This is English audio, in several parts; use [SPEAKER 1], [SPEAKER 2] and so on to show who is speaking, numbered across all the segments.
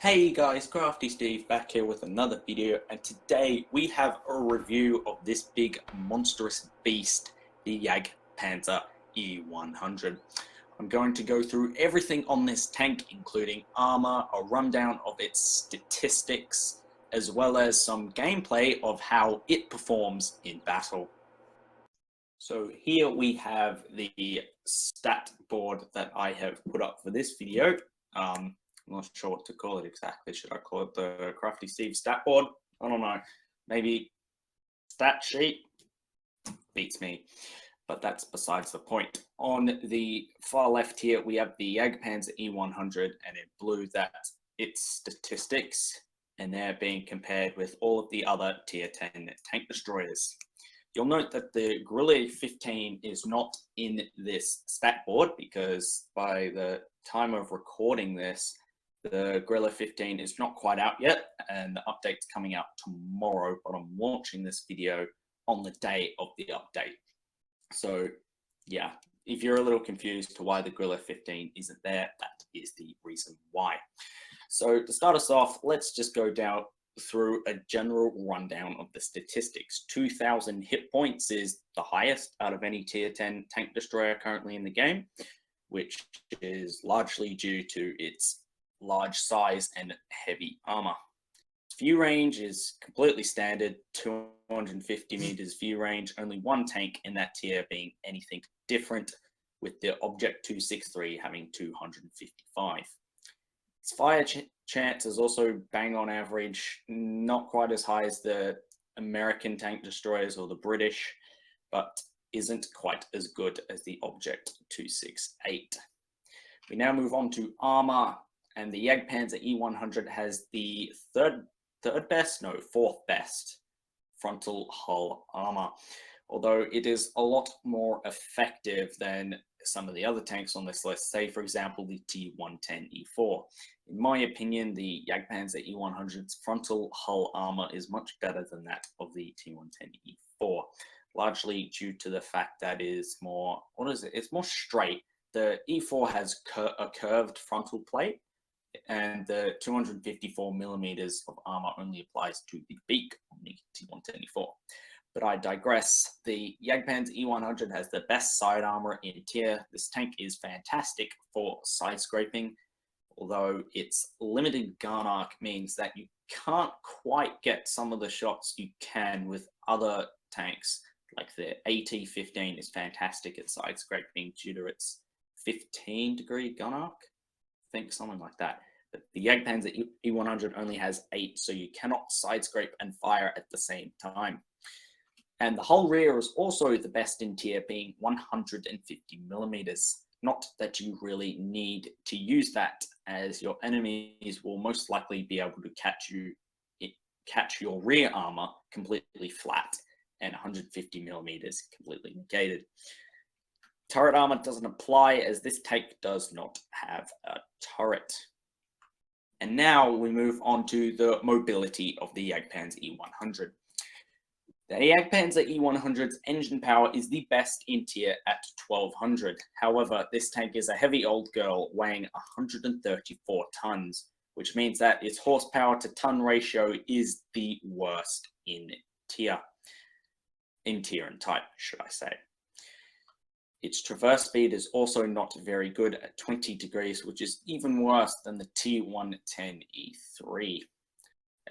[SPEAKER 1] Hey guys, Crafty Steve back here with another video, and today we have a review of this big monstrous beast, the Jpz E100. I'm going to go through everything on this tank, including armor, a rundown of its statistics, as well as some gameplay of how it performs in battle. So here we have the stat board that I have put up for this video. I'm not sure what to call it exactly. Should I call it the Crafty Steve stat board? I don't know. Maybe stat sheet? Beats me. But that's besides the point. On the far left here, we have the Jpz E100, and in blue that's its statistics, and they're being compared with all of the other tier 10 tank destroyers. You'll note that the Guerrilla 15 is not in this stat board because by the time of recording this, the Guerrilla 15 is not quite out yet, and the update's coming out tomorrow, but I'm launching this video on the day of the update. So yeah, if you're a little confused to why the Guerrilla 15 isn't there, that is the reason why. So to start us off, let's just go down through a general rundown of the statistics. 2,000 hit points is the highest out of any tier 10 tank destroyer currently in the game, which is largely due to its large size and heavy armor. View range is completely standard, 250 meters view range, only one tank in that tier being anything different, with the Object 263 having 255. Its fire chance is also bang on average, not quite as high as the American tank destroyers or the British, but isn't quite as good as the Object 268. We now move on to armor, and the Jpz E100 has the fourth best frontal hull armor, although it is a lot more effective than some of the other tanks on this list, say for example the T110E4. In my opinion, the Jpz E100's frontal hull armor is much better than that of the T110E4, largely due to the fact that it is more, it's more straight. The E4 has a curved frontal plate, and the 254 millimeters of armor only applies to the beak on the T110E4. But I digress. The Jpz E100 has the best side armor in tier. This tank is fantastic for side scraping, although its limited gun arc means that you can't quite get some of the shots you can with other tanks. Like the AT-15 is fantastic at side scraping due to its 15-degree gun arc. I think something like that. But the Jpz E100 only has 8, so you cannot side scrape and fire at the same time. And the hull rear is also the best in tier, being 150 millimeters. Not that you really need to use that, as your enemies will most likely be able to catch your rear armor completely flat, and 150 millimeters completely negated. Turret armor doesn't apply, as this tank does not have a turret. And now we move on to the mobility of the Jpz E100. The Jpz E100's engine power is the best in tier at 1200. However, this tank is a heavy old girl weighing 134 tons, which means that its horsepower to ton ratio is the worst in tier. In type, should I say. Its traverse speed is also not very good at 20 degrees, which is even worse than the T110E3,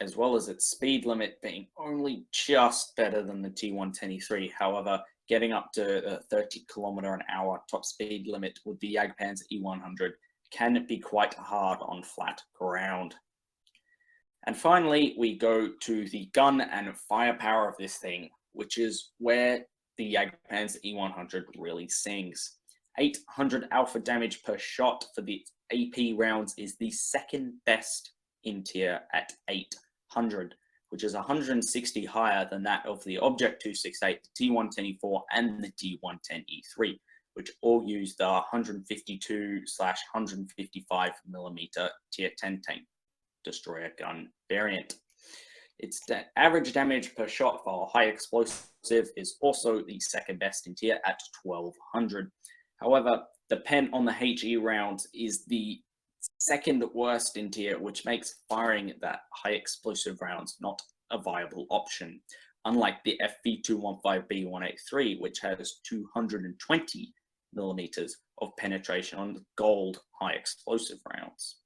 [SPEAKER 1] as well as its speed limit being only just better than the T110E3. However, getting up to a 30km/h top speed limit with the Jpz E100 can be quite hard on flat ground. And finally, we go to the gun and firepower of this thing, which is where the Jpz E100 really sings. 800 alpha damage per shot for the AP rounds is the second best in tier at 800, which is 160 higher than that of the Object 268, the T110E4, and the T110E3, which all use the 152/155 millimeter tier 10 tank destroyer gun variant. Its average damage per shot for high explosive is also the second best in tier at 1200. However, the pen on the HE rounds is the second worst in tier, which makes firing that high explosive rounds not a viable option. Unlike the FV215B183, which has 220 millimeters of penetration on the gold high explosive rounds.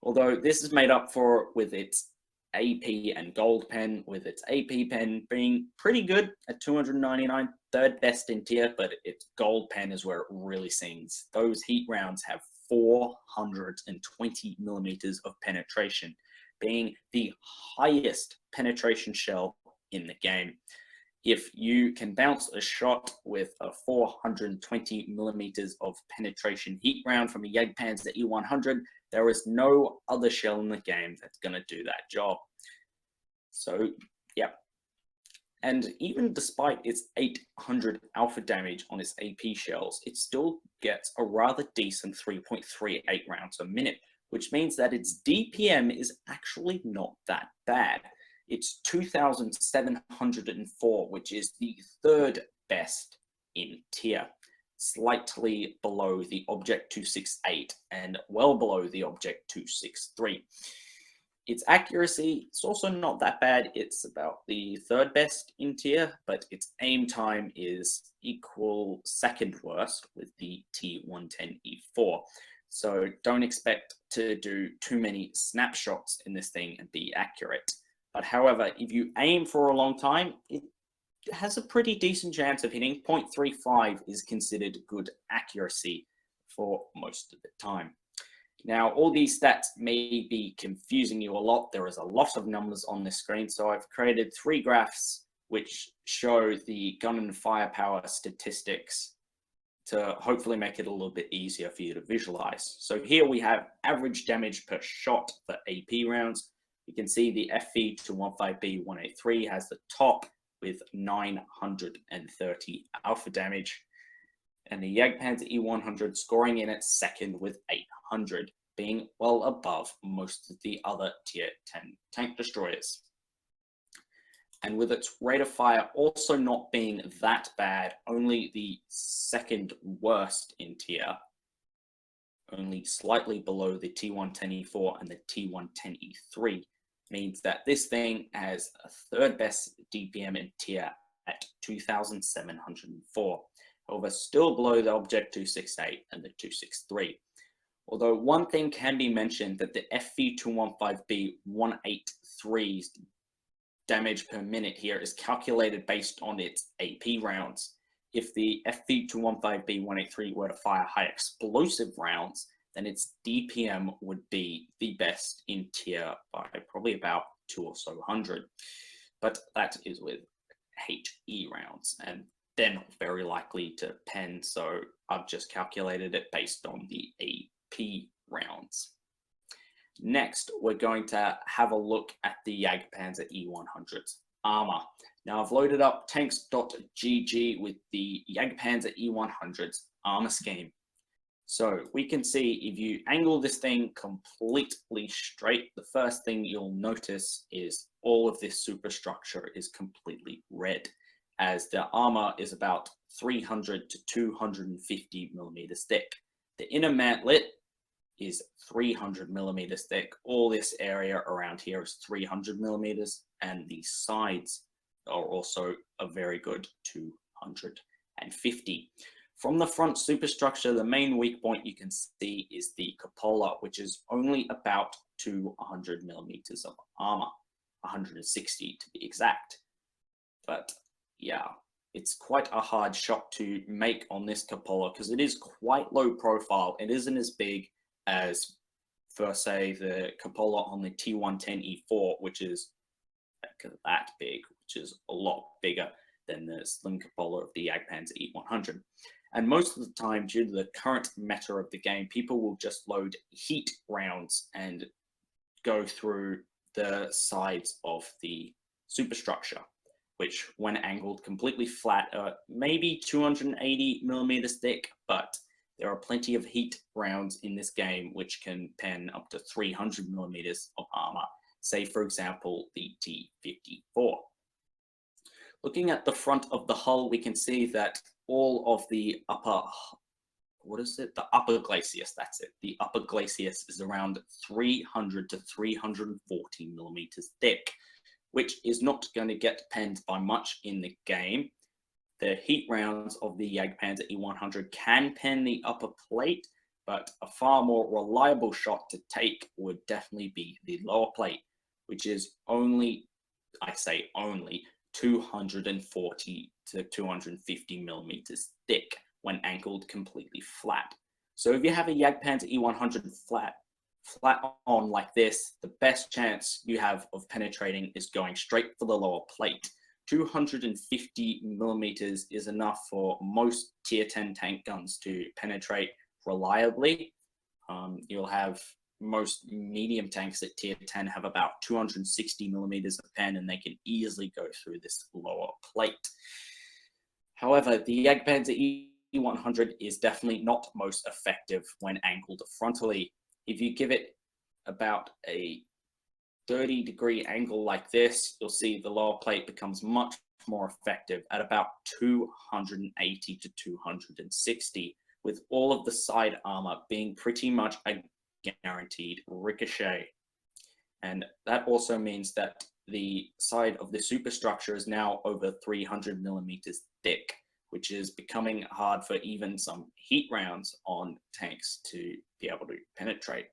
[SPEAKER 1] Although this is made up for with its AP and gold pen, with its AP pen being pretty good at 299, third best in tier, but its gold pen is where it really sings. Those heat rounds have 420 millimeters of penetration, being the highest penetration shell in the game. If you can bounce a shot with a 420 millimeters of penetration heat round from a Jpz E100, there is no other shell in the game that's going to do that job. So, yeah. And even despite its 800 alpha damage on its AP shells, it still gets a rather decent 3.38 rounds a minute, which means that its DPM is actually not that bad. It's 2,704, which is the third best in tier, slightly below the Object 268 and well below the Object 263. Its accuracy is also not that bad. It's about the third best in tier, but its aim time is equal second worst with the T110E4. So don't expect to do too many snapshots in this thing and be accurate. But however, if you aim for a long time, it has a pretty decent chance of hitting. 0.35 is considered good accuracy for most of the time. Now, all these stats may be confusing you a lot. There is a lot of numbers on this screen, so I've created 3 graphs which show the gun and firepower statistics to hopefully make it a little bit easier for you to visualize. So here we have average damage per shot for AP rounds. You can see the FV215B183 has the top with 930 alpha damage, and the Jpz E100 scoring in at second with 800, being well above most of the other tier 10 tank destroyers. And with its rate of fire also not being that bad, only the second worst in tier, only slightly below the T110E4 and the T110E3, means that this thing has a third best DPM in tier at 2,704. However, still below the Object 268 and the 263. Although one thing can be mentioned, that the FV215B183's damage per minute here is calculated based on its AP rounds. If the FV215B183 were to fire high explosive rounds, then its DPM would be the best in tier by probably about 2 or so hundred. But that is with HE rounds, and they're not very likely to pen, so I've just calculated it based on the AP rounds. Next, we're going to have a look at the Jpz E100's armor. Now, I've loaded up tanks.gg with the Jpz E100's armor scheme. So we can see if you angle this thing completely straight, the first thing you'll notice is all of this superstructure is completely red, as the armor is about 300 to 250 millimeters thick. The inner mantlet is 300 millimeters thick. All this area around here is 300 millimeters, and the sides are also a very good 250. From the front superstructure, the main weak point you can see is the cupola, which is only about 200 millimeters of armor, 160 to be exact. But yeah, it's quite a hard shot to make on this cupola because it is quite low profile. It isn't as big as, for say, the cupola on the T110E4, which is that big, which is a lot bigger than the slim cupola of the Jpz E100. And most of the time, due to the current meta of the game, people will just load heat rounds and go through the sides of the superstructure, which when angled completely flat are maybe 280 millimeters thick, but there are plenty of heat rounds in this game which can pen up to 300 millimeters of armor, say for example the T54. Looking at the front of the hull, we can see that all of the upper what is it? The upper glacis, that's it. The upper glacis is around 300 to 340 millimeters thick, which is not going to get penned by much in the game. The heat rounds of the Jpz E100 can pen the upper plate, but a far more reliable shot to take would definitely be the lower plate, which is only, I say only, 240 to 250 millimeters thick when angled completely flat. So if you have a Jpz E100 flat on like this, the best chance you have of penetrating is going straight for the lower plate. 250 millimeters is enough for most tier 10 tank guns to penetrate reliably. You'll have most medium tanks at tier 10 have about 260 millimeters of pen, and they can easily go through this lower plate. However, the Jpz E100 is definitely not most effective when angled frontally. If you give it about a 30-degree angle like this, you'll see the lower plate becomes much more effective at about 280 to 260, with all of the side armor being pretty much a guaranteed ricochet. And that also means that the side of the superstructure is now over 300 millimeters thick, which is becoming hard for even some heat rounds on tanks to be able to penetrate.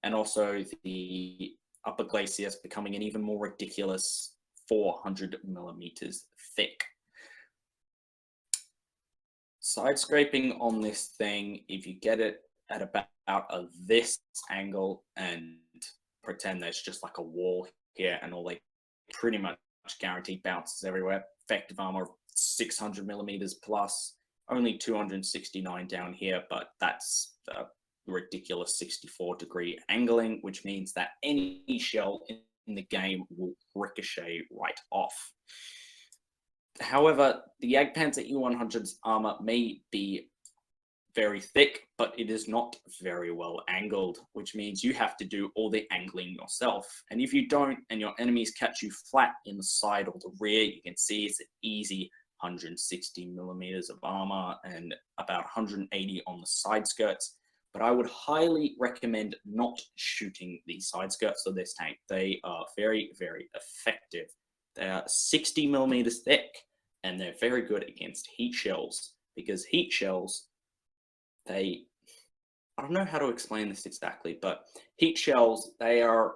[SPEAKER 1] And also the upper glacis becoming an even more ridiculous 400 millimeters thick. Side scraping on this thing, if you get it at about this angle and pretend there's just like a wall here and all, they pretty much guaranteed bounces everywhere. Effective armor of 600 millimeters plus, only 269 down here, but that's ridiculous 64-degree angling, which means that any shell in the game will ricochet right off. However, the Jpz E100's armor may be very thick, but it is not very well angled, which means you have to do all the angling yourself. And if you don't, and your enemies catch you flat in the side or the rear, you can see it's an easy 160 millimeters of armor and about 180 on the side skirts. But I would highly recommend not shooting the side skirts of this tank. They are very, very effective. They are 60 millimeters thick, and they're very good against heat shells, because heat shells, I don't know how to explain this exactly, but heat shells, they are,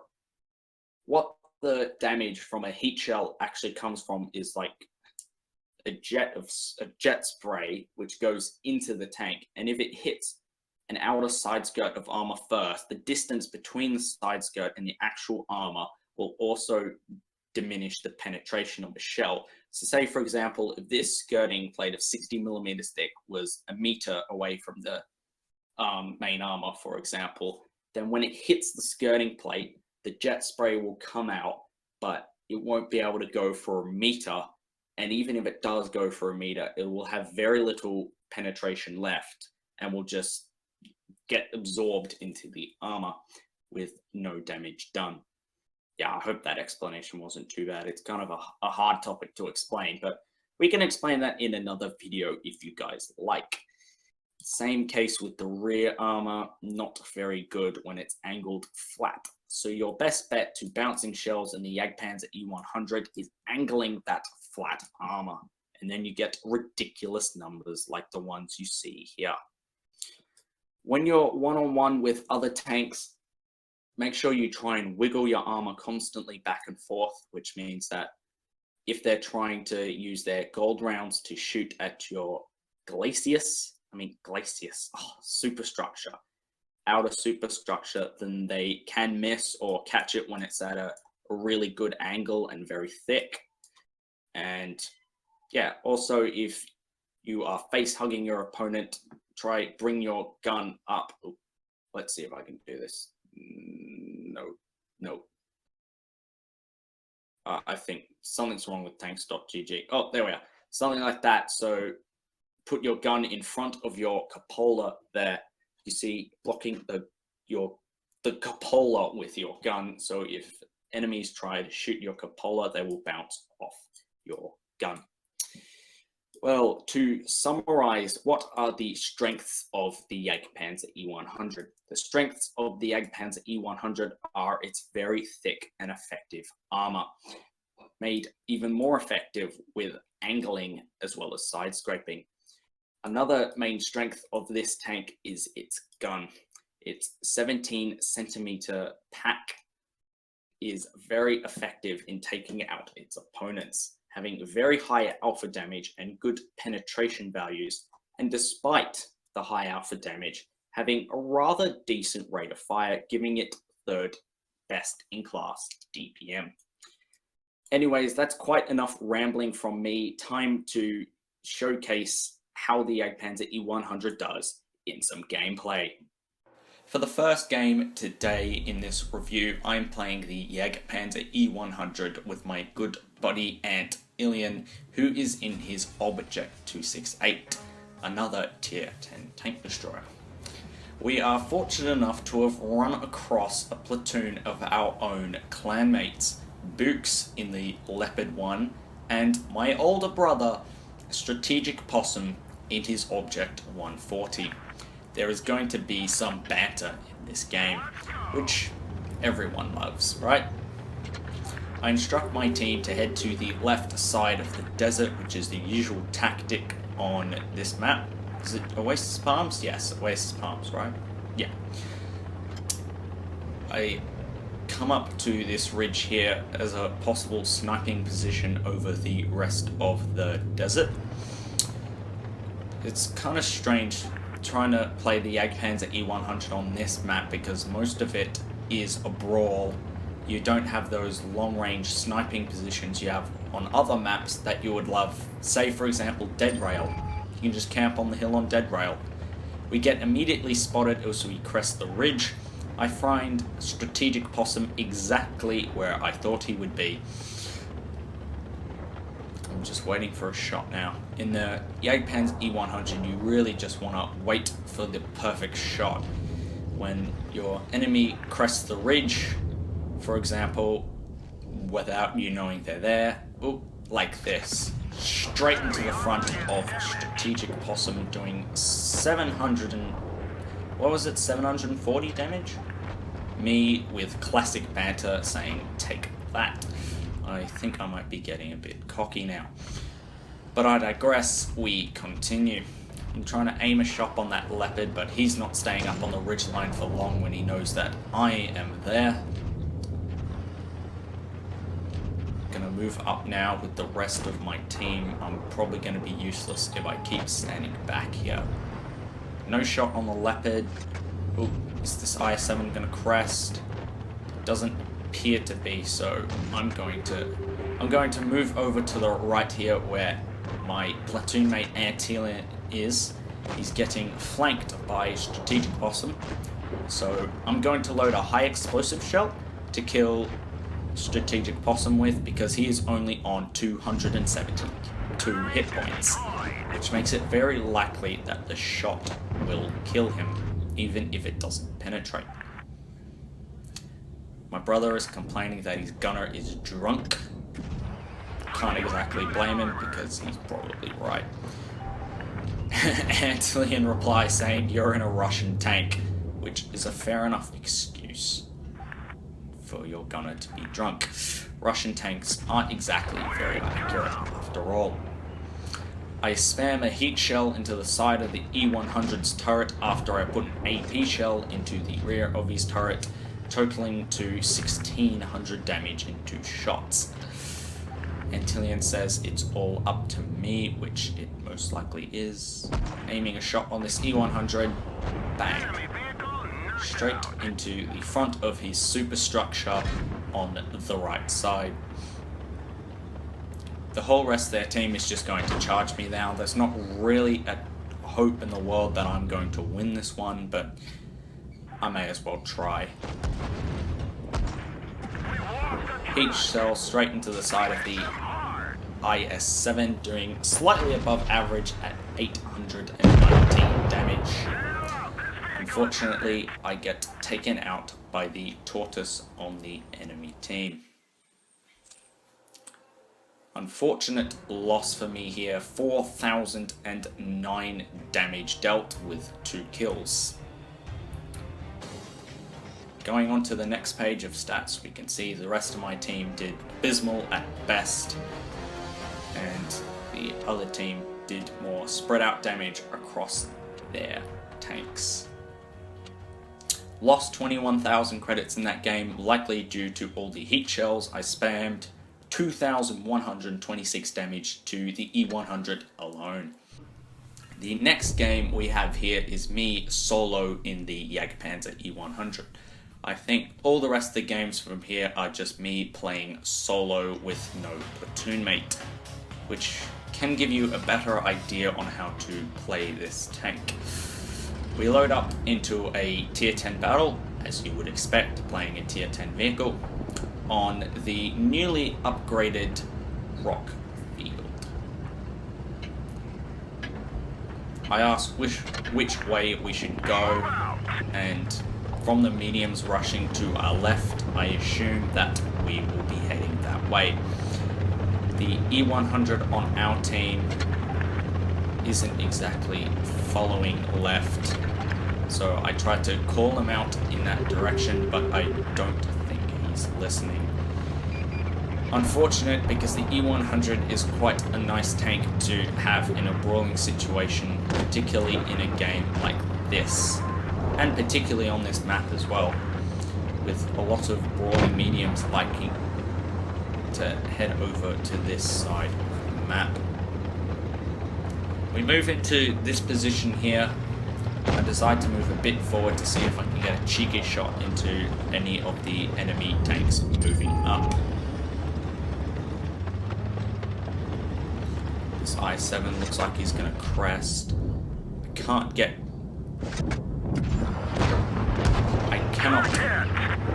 [SPEAKER 1] what the damage from a heat shell actually comes from is like a jet spray, which goes into the tank. And if it hits an outer side skirt of armor first, the distance between the side skirt and the actual armor will also diminish the penetration of a shell. So say, for example, if this skirting plate of 60 millimeters thick was a meter away from the main armor, for example, then when it hits the skirting plate, the jet spray will come out, but it won't be able to go for a meter. And even if it does go for a meter, it will have very little penetration left and will just get absorbed into the armor with no damage done. Yeah, I hope that explanation wasn't too bad. It's kind of a hard topic to explain, but we can explain that in another video if you guys like. Same case with the rear armor, not very good when it's angled flat. So your best bet to bouncing shells in the Jpz E100 is angling that flat armor, and then you get ridiculous numbers like the ones you see here. When you're one-on-one with other tanks, make sure you try and wiggle your armor constantly back and forth, which means that if they're trying to use their gold rounds to shoot at your superstructure, outer superstructure, then they can miss or catch it when it's at a really good angle and very thick. And yeah, also if you are face hugging your opponent, bring your gun up. Let's see if I can do this. No. I think something's wrong with tanks.gg. Oh, there we are. Something like that. So put your gun in front of your cupola there. You see, blocking the cupola with your gun. So if enemies try to shoot your cupola, they will bounce off your gun. Well, to summarize, what are the strengths of the Jpz E100? The strengths of the Jpz E100 are its very thick and effective armor, made even more effective with angling as well as side scraping. Another main strength of this tank is its gun. Its 17-centimeter pack is very effective in taking out its opponents, having very high alpha damage and good penetration values, and despite the high alpha damage, having a rather decent rate of fire, giving it third best in class DPM. Anyways, that's quite enough rambling from me. Time to showcase how the Jpz E100 does in some gameplay. For the first game today in this review, I'm playing the Jpz E100 with my good buddy Ant Ilian, who is in his Object 268, another tier 10 tank destroyer. We are fortunate enough to have run across a platoon of our own clanmates, Books in the Leopard 1, and my older brother, Strategic Possum, in his Object 140. There is going to be some banter in this game, which everyone loves, right? I instruct my team to head to the left side of the desert, which is the usual tactic on this map. Is it Oasis Palms? Yes, Oasis Palms, right? Yeah. I come up to this ridge here as a possible sniping position over the rest of the desert. It's kind of strange trying to play the Jpz E100 on this map because most of it is a brawl. You don't have those long-range sniping positions you have on other maps that you would love. Say, for example, Dead Rail. You can just camp on the hill on Dead Rail. We get immediately spotted as we crest the ridge. I find Strategic Possum exactly where I thought he would be. I'm just waiting for a shot now. In the Jpz E100, you really just want to wait for the perfect shot. When your enemy crests the ridge, for example, without you knowing they're there, like this, straight into the front of Strategic Possum, doing 740 damage? Me with classic banter saying, take that. I think I might be getting a bit cocky now. But I digress, we continue. I'm trying to aim a shot on that leopard, but he's not staying up on the ridgeline for long when he knows that I am there. Gonna move up now with the rest of my team. I'm probably gonna be useless if I keep standing back here. No shot on the leopard. Oh, is this IS-7 gonna crest? Doesn't appear to be, so I'm going to move over to the right here where my platoon mate Antilian is. He's getting flanked by Strategic Possum, so I'm going to load a high explosive shell to kill Strategic Possum with, because he is only on 272 hit points, which makes it very likely that the shot will kill him, even if it doesn't penetrate. My brother is complaining that his gunner is drunk. Can't exactly blame him because he's probably right. Antilian replies saying, "You're in a Russian tank," which is a fair enough excuse for your gunner to be drunk. Russian tanks aren't exactly very accurate after all. I spam a heat shell into the side of the E100's turret after I put an AP shell into the rear of his turret, totaling to 1600 damage in 2 shots. Antilian says it's all up to me, which it most likely is. Aiming a shot on this E100, bang. Straight into the front of his superstructure on the right side. The whole rest of their team is just going to charge me now. There's not really a hope in the world that I'm going to win this one, but I may as well try. Heat shell straight into the side of the IS-7, doing slightly above average at 819 damage. Unfortunately, I get taken out by the tortoise on the enemy team. Unfortunate loss for me here, 4,009 damage dealt with 2 kills. Going on to the next page of stats, we can see the rest of my team did abysmal at best, and the other team did more spread out damage across their tanks. Lost 21,000 credits in that game, likely due to all the heat shells I spammed. 2,126 damage to the E100 alone. The next game we have here is me solo in the Jpz E100. I think all the rest of the games from here are just me playing solo with no platoon mate, which can give you a better idea on how to play this tank. We load up into a tier 10 battle, as you would expect playing a tier 10 vehicle, on the newly upgraded rock field. I asked which way we should go, and from the mediums rushing to our left, I assume that we will be heading that way. The E100 on our team isn't exactly following left, so I tried to call him out in that direction, but I don't think he's listening. Unfortunate, because the E100 is quite a nice tank to have in a brawling situation, particularly in a game like this, and particularly on this map as well, with a lot of brawling mediums liking to head over to this side of the map. We move into this position here. I decide to move a bit forward to see if I can get a cheeky shot into any of the enemy tanks moving up. This I-7 looks like he's going to crest. I cannot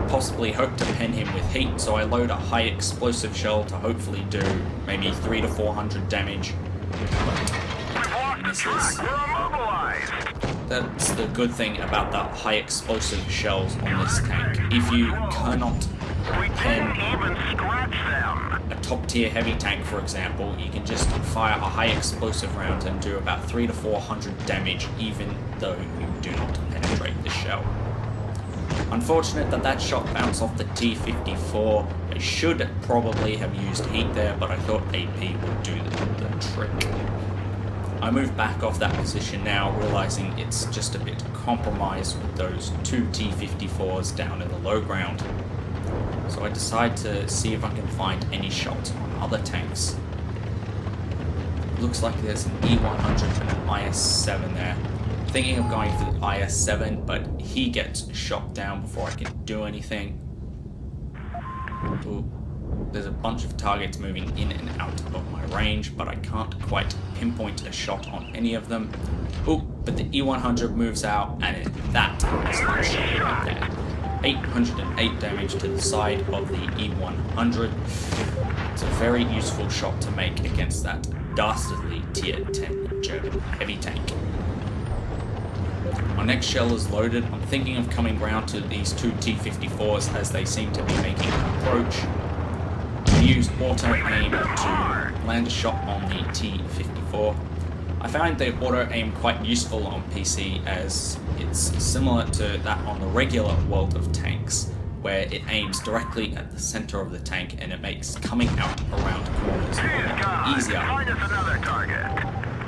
[SPEAKER 1] possibly hope to pen him with heat, so I load a high explosive shell to hopefully do maybe 300 to 400 damage. But misses. That's the good thing about the high explosive shells on this tank. If you cannot pen a top tier heavy tank, for example, you can just fire a high explosive round and do about 300 to 400 damage even though you do not penetrate the shell. Unfortunate that shot bounced off the T-54. I should probably have used heat there, but I thought AP would do the trick. I move back off that position now, realizing it's just a bit compromised with those 2 T-54s down in the low ground. So I decide to see if I can find any shots on other tanks. Looks like there's an E100 and an IS-7 there. Thinking of going for the IS-7, but he gets shot down before I can do anything. Ooh. There's a bunch of targets moving in and out of my range, but I can't quite pinpoint a shot on any of them. Ooh, but the E100 moves out, and that is a shot right there. 808 damage to the side of the E100. It's a very useful shot to make against that dastardly tier 10 German heavy tank. My next shell is loaded. I'm thinking of coming round to these 2 T-54s as they seem to be making an approach. I use auto aim to land a shot on the T-54. I found the auto aim quite useful on PC as it's similar to that on the regular World of Tanks, where it aims directly at the center of the tank and it makes coming out around corners a lot easier.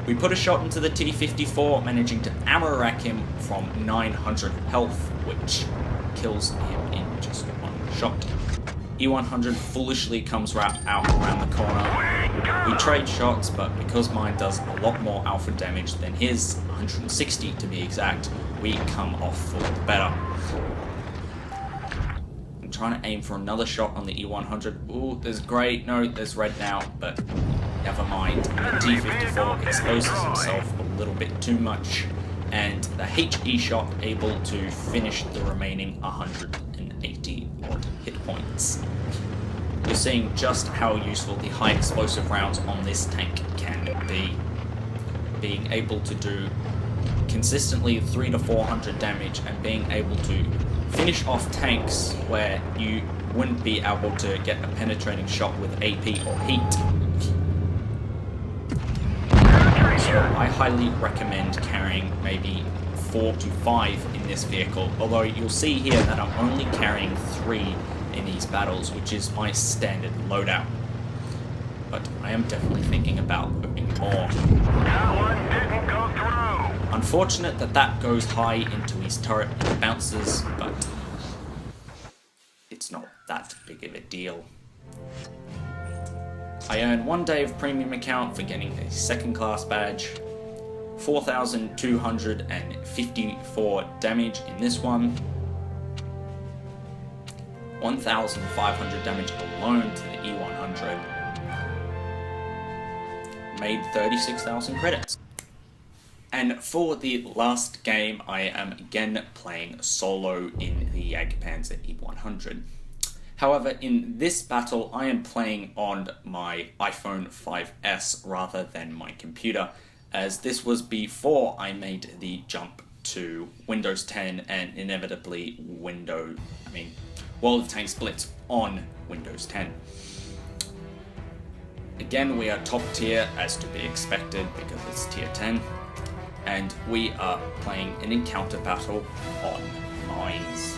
[SPEAKER 1] We put a shot into the T-54, managing to ammo rack him from 900 health, which kills him in just one shot. E100 foolishly comes out around the corner. We trade shots, but because mine does a lot more alpha damage than his, 160 to be exact, we come off for the better. I'm trying to aim for another shot on the E100. Ooh, there's grey, no, there's red now, but never mind. The T-54 exposes himself a little bit too much, and the HE shot able to finish the remaining 180 odd hit points. You're seeing just how useful the high explosive rounds on this tank can be. Being able to do consistently 300 to 400 damage and being able to finish off tanks where you wouldn't be able to get a penetrating shot with AP or heat So I highly recommend carrying maybe 4 to 5 in this vehicle, although you'll see here that I'm only carrying 3 in these battles, which is my standard loadout. But I am definitely thinking about loading more.
[SPEAKER 2] That one didn't go through.
[SPEAKER 1] Unfortunate that that goes high into his turret and it bounces, but it's not that big of a deal. I earn 1 day of premium account for getting a 2nd class badge, 4,254 damage in this one, 1,500 damage alone to the E100, made 36,000 credits. And for the last game, I am again playing solo in the Jpz E100. However, in this battle, I am playing on my iPhone 5S rather than my computer, as this was before I made the jump to Windows 10 and inevitably World of Tanks Blitz on Windows 10. Again, we are top tier as to be expected because it's tier 10, and we are playing an encounter battle on mines.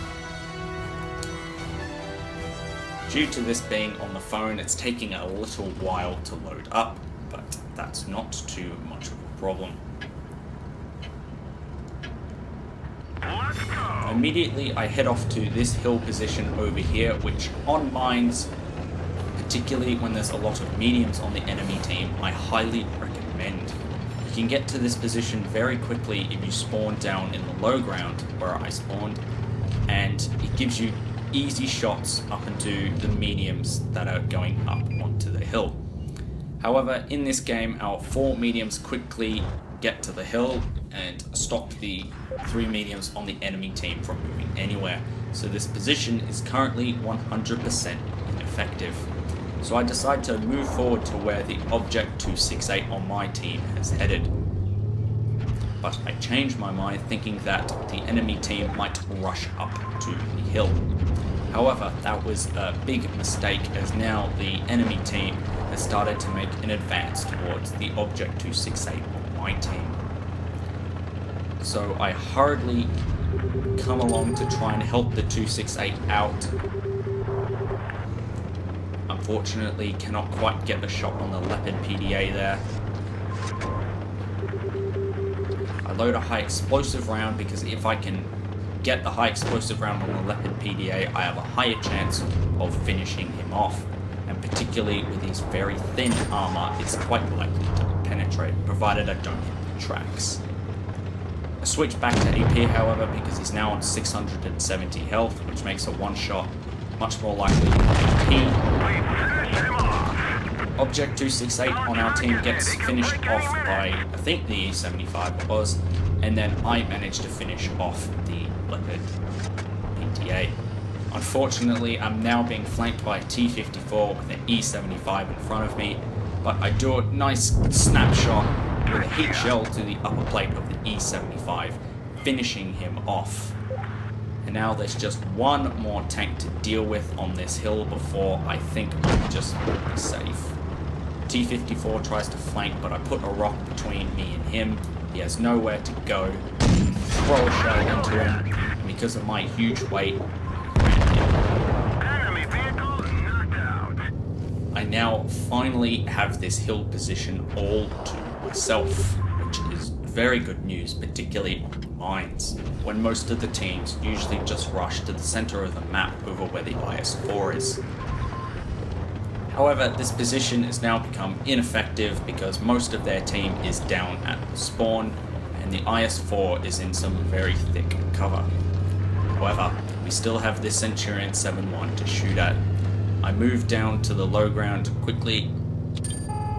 [SPEAKER 1] Due to this being on the phone, it's taking a little while to load up, but that's not too much of a problem.
[SPEAKER 2] Let's go.
[SPEAKER 1] Immediately I head off to this hill position over here, which on mines, particularly when there's a lot of mediums on the enemy team, I highly recommend. You can get to this position very quickly if you spawn down in the low ground where I spawned, and it gives you easy shots up into the mediums that are going up onto the hill. However, in this game, our 4 mediums quickly get to the hill and stop the 3 mediums on the enemy team from moving anywhere. So this position is currently 100% ineffective. So I decide to move forward to where the object 268 on my team has headed. But I changed my mind thinking that the enemy team might rush up to the hill. However, that was a big mistake, as now the enemy team has started to make an advance towards the object 268 on my team. So I hurriedly come along to try and help the 268 out. Unfortunately, cannot quite get the shot on the Leopard PDA there. I load a high explosive round because if I can get the high explosive round on the Leopard PDA, I have a higher chance of finishing him off. And particularly with his very thin armor, it's quite likely to penetrate, provided I don't hit the tracks. I switch back to AP, however, because he's now on 670 health, which makes a one-shot much more likely than AP. Object 268 on our team gets finished off by, I think, the E75 was, and then I managed to finish off the Leopard PTA. Unfortunately, I'm now being flanked by a T-54 with an E75 in front of me, but I do a nice snapshot with a heat shell to the upper plate of the E75, finishing him off. And now there's just one more tank to deal with on this hill before I think I'm just be safe. T-54 tries to flank, but I put a rock between me and him. He has nowhere to go. Throw a shell into him, and because of my huge weight,
[SPEAKER 2] Enemy vehicle knocked out.
[SPEAKER 1] I now finally have this hill position all to myself, which is very good news, particularly on mines, when most of the teams usually just rush to the center of the map over where the IS-4 is. However, this position has now become ineffective because most of their team is down at the spawn, and the IS-4 is in some very thick cover. However, we still have this Centurion 7-1 to shoot at. I move down to the low ground quickly.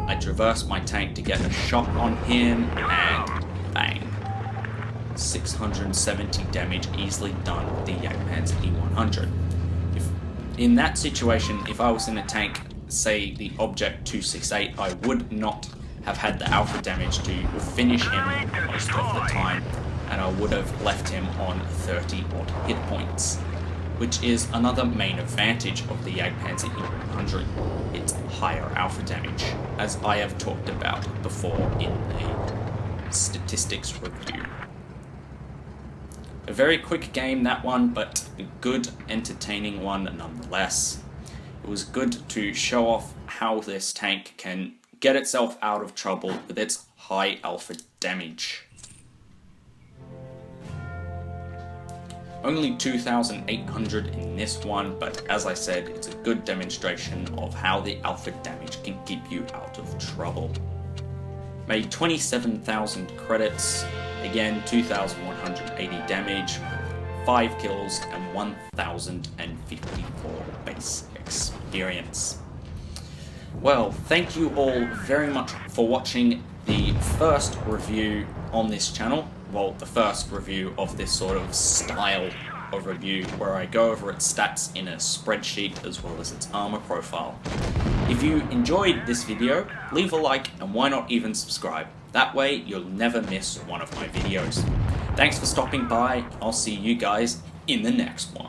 [SPEAKER 1] I traverse my tank to get a shot on him, and bang. 670 damage easily done with the Jpz E100. In that situation, if I was in a tank, say the Object 268, I would not have had the alpha damage to finish him most of the time, and I would have left him on 30 odd hit points, which is another main advantage of the Jpz E100, its higher alpha damage, as I have talked about before in the statistics review. A very quick game, that one, but a good, entertaining one nonetheless. It was good to show off how this tank can get itself out of trouble with its high alpha damage. Only 2,800 in this one, but as I said, it's a good demonstration of how the alpha damage can keep you out of trouble. Made 27,000 credits, again 2,180 damage, 5 kills and 1,054 base experience. Well, thank you all very much for watching the first review on this channel. Well, the first review of this sort of style of review where I go over its stats in a spreadsheet as well as its armor profile. If you enjoyed this video, leave a like and why not even subscribe. That way you'll never miss one of my videos. Thanks for stopping by. I'll see you guys in the next one.